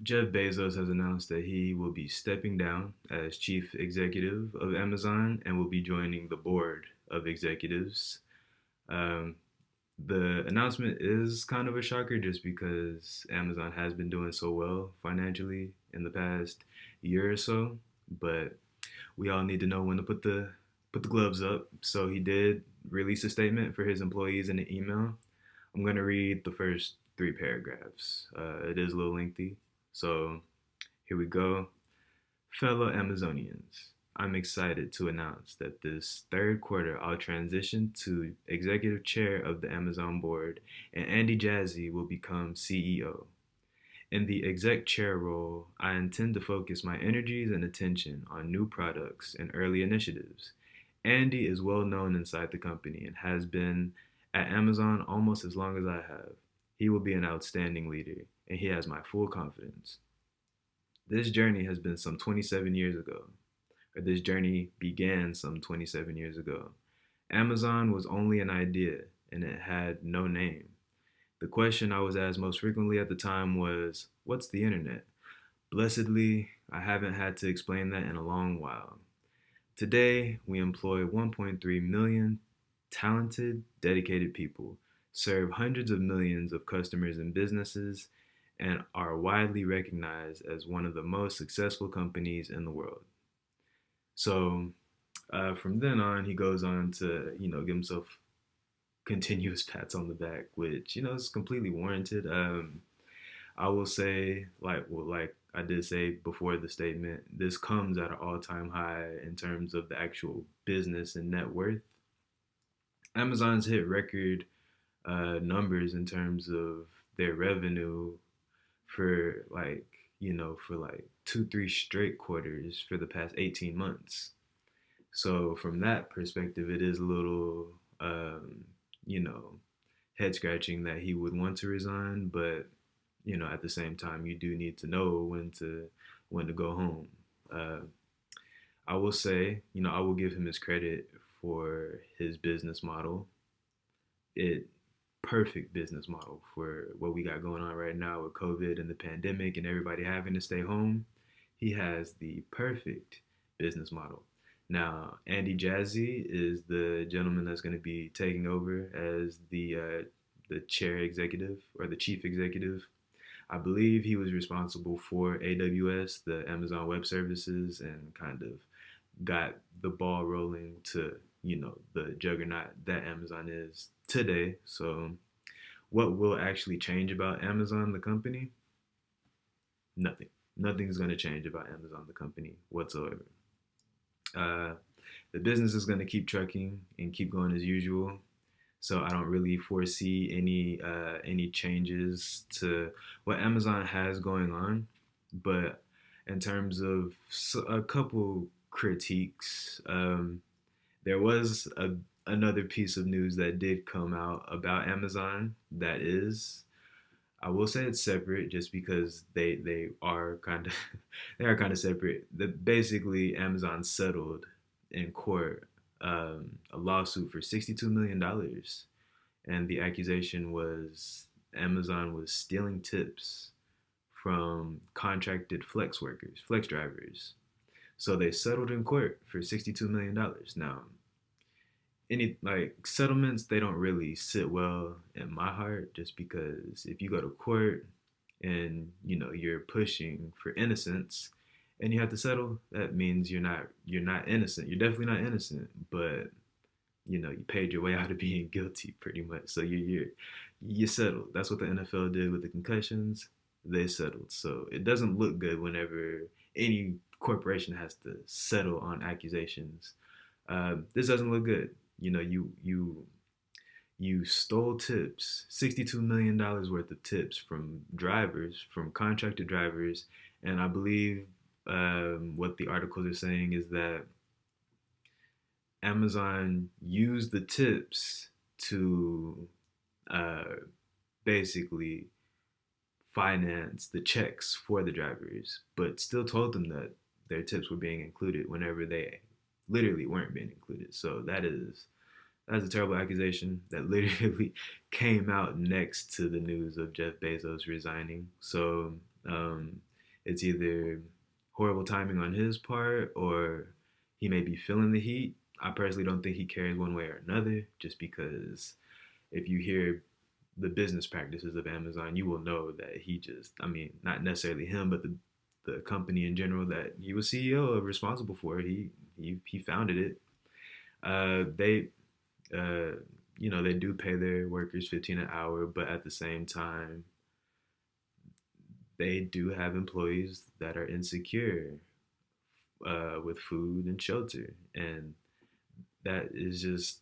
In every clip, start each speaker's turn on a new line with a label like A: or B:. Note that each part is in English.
A: Jeff Bezos has announced that he will be stepping down as chief executive of Amazon and will be joining the board of executives. Um, the announcement is kind of a shocker just because Amazon has been doing so well financially in the past year or so, but we all need to know when to put the gloves up. So he did release a statement for his employees in an email. I'm going to read the first three paragraphs. It is a little lengthy, so here we go. Fellow Amazonians, I'm excited to announce that this third quarter I'll transition to executive chair of the Amazon board and Andy Jassy will become CEO. In the exec chair role, I intend to focus my energies and attention on new products and early initiatives. Andy is well known inside the company and has been at Amazon almost as long as I have. He will be an outstanding leader, and he has my full confidence. This journey has been some 27 years ago, or this journey began some 27 years ago. Amazon was only an idea, and it had no name. The question I was asked most frequently at the time was, what's the internet? Blessedly, I haven't had to explain that in a long while. Today, we employ 1.3 million talented, dedicated people, serve hundreds of millions of customers and businesses, and are widely recognized as one of the most successful companies in the world. So, from then on, he goes on to, give himself continuous pats on the back, which, is completely warranted. I will say, like I did say before the statement, this comes at an all-time high in terms of the actual business and net worth. Amazon's hit record numbers in terms of their revenue for like 2, 3 straight quarters for the past 18 months. So from that perspective, it is a little, you know, head scratching that he would want to resign, but at the same time, you do need to know when to go home. Uh, I will say, I will give him his credit for his business model. It Perfect business model for what we got going on right now with COVID and the pandemic and everybody having to stay home. He has the perfect business model. Now, Andy Jassy is the gentleman that's going to be taking over as the chair executive or the chief executive. I believe he was responsible for AWS, the Amazon Web Services, and kind of got the ball rolling to the juggernaut that Amazon is today. So, what will actually change about Amazon, the company? Nothing. Nothing's going to change about Amazon, the company, whatsoever. Uh, the business is going to keep trucking and keep going as usual. So I don't really foresee any changes to what Amazon has going on. But in terms of a couple critiques, there was another piece of news that did come out about Amazon that is, I will say it's separate just because they are kind of they are kind of separate. That basically Amazon settled in court a lawsuit for $62 million, and the accusation was Amazon was stealing tips from contracted flex workers, flex drivers. So they settled in court for $62 million. Now, any like settlements, they don't really sit well in my heart just because if you go to court and you're pushing for innocence and you have to settle, that means you're not innocent. You're definitely not innocent, but you paid your way out of being guilty pretty much. So you settled. That's what the NFL did with the concussions. They settled. So it doesn't look good whenever any corporation has to settle on accusations. This doesn't look good. You stole tips, $62 million worth of tips from drivers, from contracted drivers, and I believe what the articles are saying is that Amazon used the tips to uh, basically finance the checks for the drivers, but still told them that their tips were being included whenever they literally weren't being included. So that's a terrible accusation that literally came out next to the news of Jeff Bezos resigning. So it's either horrible timing on his part or he may be feeling the heat. I personally don't think he cares one way or another, just because if you hear the business practices of Amazon, you will know that he just, I mean, not necessarily him, but the company in general that he was CEO of, responsible for. He founded it. They they do pay their workers 15 an hour, but at the same time, they do have employees that are insecure with food and shelter, and that is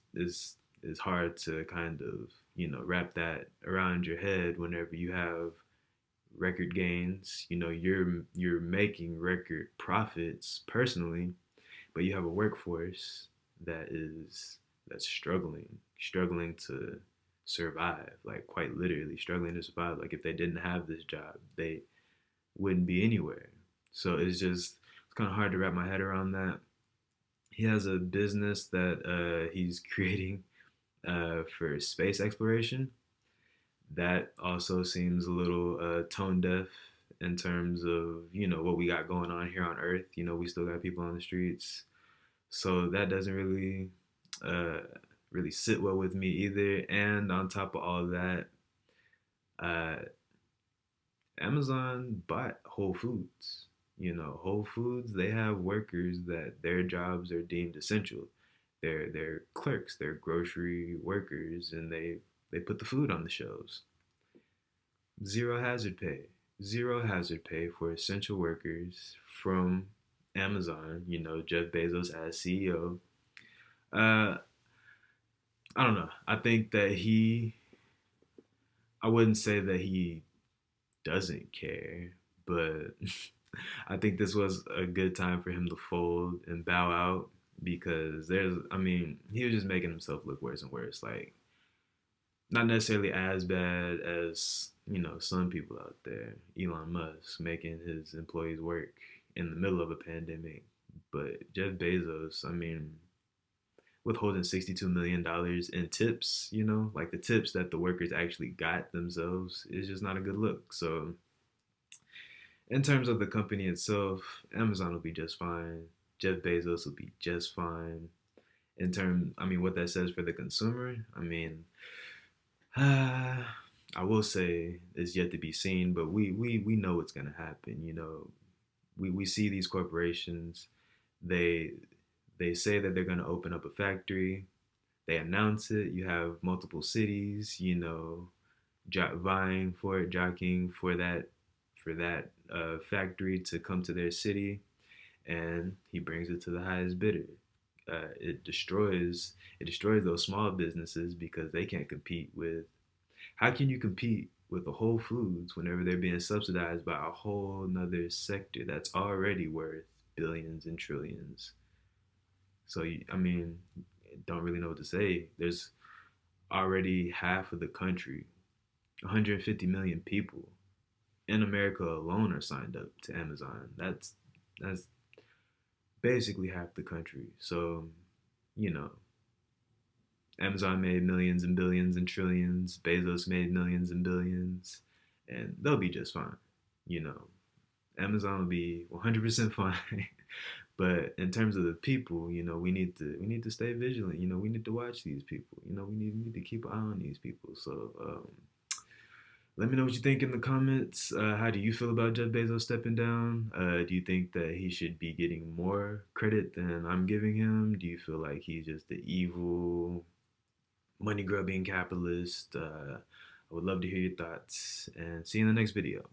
A: hard to kind of wrap that around your head whenever you have record gains. You're making record profits personally, but you have a workforce that's struggling to survive, like quite literally struggling to survive. Like if they didn't have this job, they wouldn't be anywhere. So it's kind of hard to wrap my head around that. He has a business that he's creating for space exploration. That also seems a little tone deaf in terms of what we got going on here on Earth. We still got people on the streets, so that doesn't uh, really sit well with me either. And on top of all that, uh, Amazon bought Whole Foods. Whole Foods, they have workers that their jobs are deemed essential. They're clerks, they're grocery workers, and they put the food on the shelves. Zero hazard pay. Zero hazard pay for essential workers from Amazon, Jeff Bezos as CEO. Uh, I don't know. I think that I wouldn't say that he doesn't care, but I think this was a good time for him to fold and bow out because I mean, he was just making himself look worse and worse. Like, not necessarily as bad as, some people out there, Elon Musk making his employees work in the middle of a pandemic. But Jeff Bezos, I mean, withholding $62 million in tips, like the tips that the workers actually got themselves, is just not a good look. So in terms of the company itself, Amazon will be just fine. Jeff Bezos will be just fine. I mean, what that says for the consumer, I mean, I will say it's yet to be seen, but we know what's gonna happen. We see these corporations, they they say that they're gonna open up a factory. They announce it. You have multiple cities, vying for it, jockeying for that factory to come to their city, and he brings it to the highest bidder. It destroys those small businesses because they can't compete with. How can you compete with the Whole Foods whenever they're being subsidized by a whole nother sector that's already worth billions and trillions? So I mean, don't really know what to say. There's already half of the country, 150 million people in America alone are signed up to Amazon. That's basically half the country. So, you know, Amazon made millions and billions and trillions. Bezos made millions and billions, and they'll be just fine. You know, Amazon will be 100% fine. But in terms of the people, we need to stay vigilant. We need to watch these people. We need to keep an eye on these people. So let me know what you think in the comments. How do you feel about Jeff Bezos stepping down? Do you think that he should be getting more credit than I'm giving him? Do you feel like he's just the evil, money grubbing capitalist? I would love to hear your thoughts and see you in the next video.